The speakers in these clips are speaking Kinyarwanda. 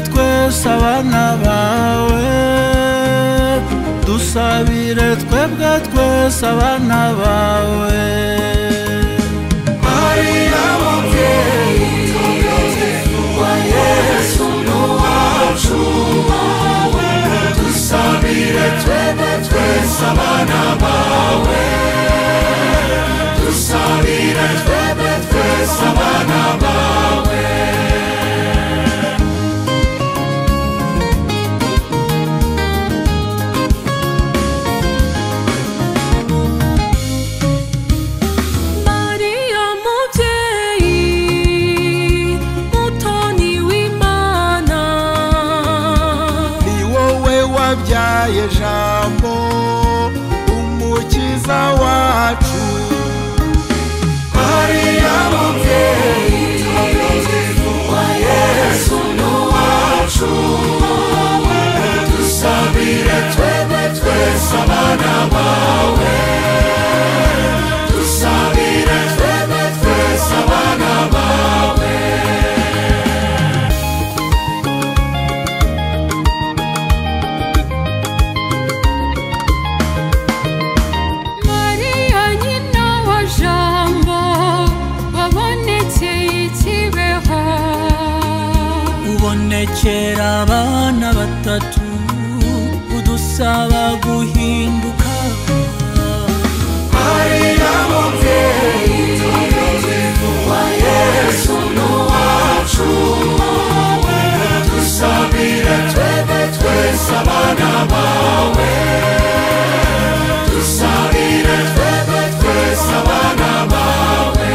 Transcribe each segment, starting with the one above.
twese abana bawe dusabire twebwe twese abana bawe Maria mubyeyi wa Yesu n'uwacu dusabire twebwe twese abana bawe dusabire twebwe twese abana bawe wabyaye jambo umukiza wacu Maria mubyeyi wa Yesu n'uwacu dusabire twebwe twese abana bawe dusabire twebwe twese abana bawe ubonekera abana batatu udusaba guhinduka Maria mubyeyi wa Yesu n'uwacu dusabire twebwe twese abana bawe dusabire twebwe twese abana bawe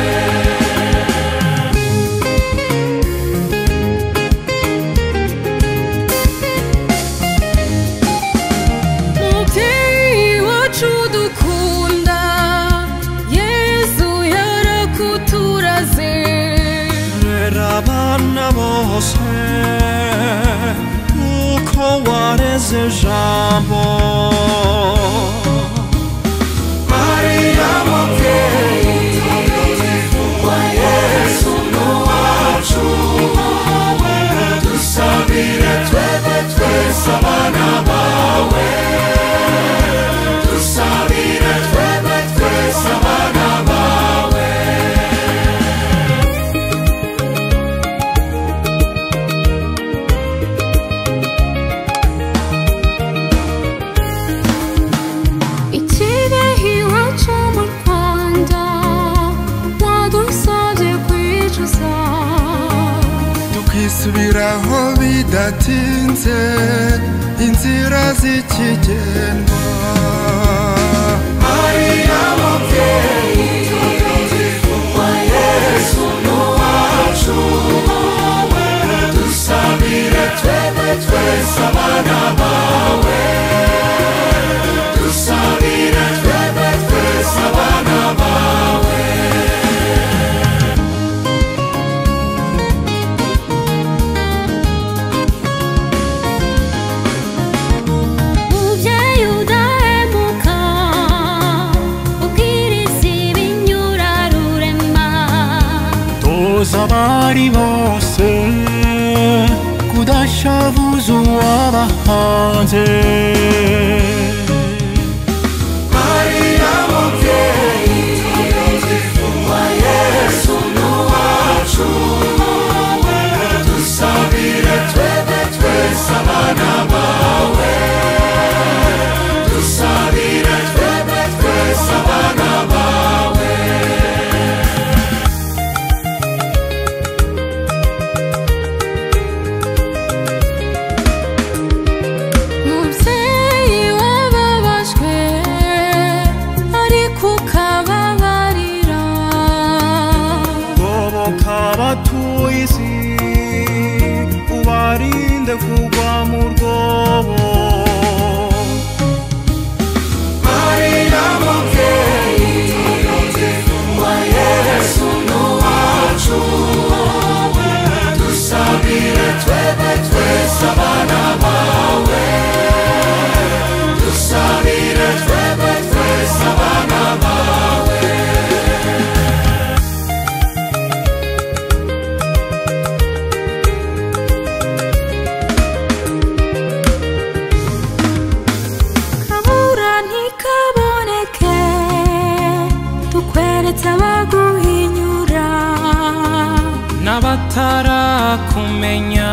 abana bose uko wareze jambo Maria mubyeyi wa Yesu n'uwacu dusabire twebwe twese abana bawe dusabire twebwe twese abana bawe tukisubiraho bidatinze inzira zikigendwa Maria mubyeyi wa Yesu n'uwacu dusabire twebwe twese abana bawe dusabire twebwe twese abana bawe abari bose kudashavuza uwabahanze Maria mubyeyi wa Yesu n'uwacu dusabire twebwe twese abana bawe dusabire twebwe twese abana bawe abatuisi ubarinde kugwa mu rwobo Maria mubyeyi wa Yesu n'uwacu dusabire twebwe twese abana bawe dusabire twebwe twese abana bawe kumenya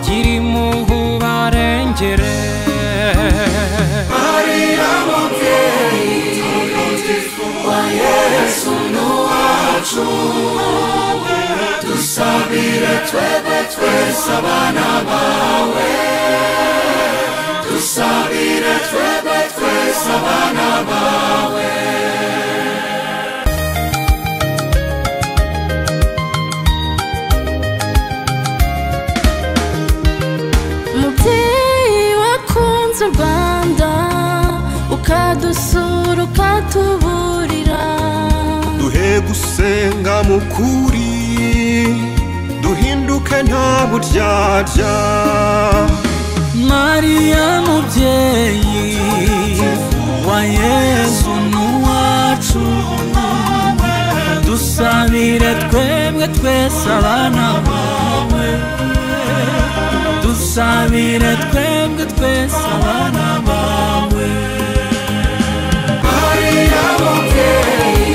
giri muhubarengere Maria mubyeyi wa Yesu n'uwacu dusabire twebwe twese abana bawe dusabire twebwe twese abana bawe Mubyeyi wakunze u Rwanda ukadusura ukatuburira duhe gusenga mukuri duhinduke nta buryarya Maria mubyeyi wa Yesu n'uwacu dusabire twebwe twese abana bawe dusabire twebwe twese abana bawe Maria mubyeyi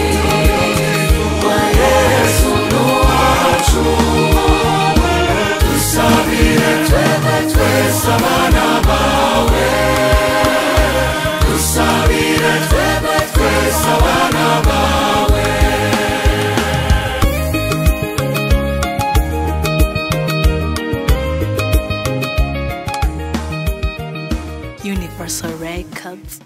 wa Yesu n'uwacu dusabire twebwe twese abana bawe dusabire twebwe twese abana bawe Universal Records.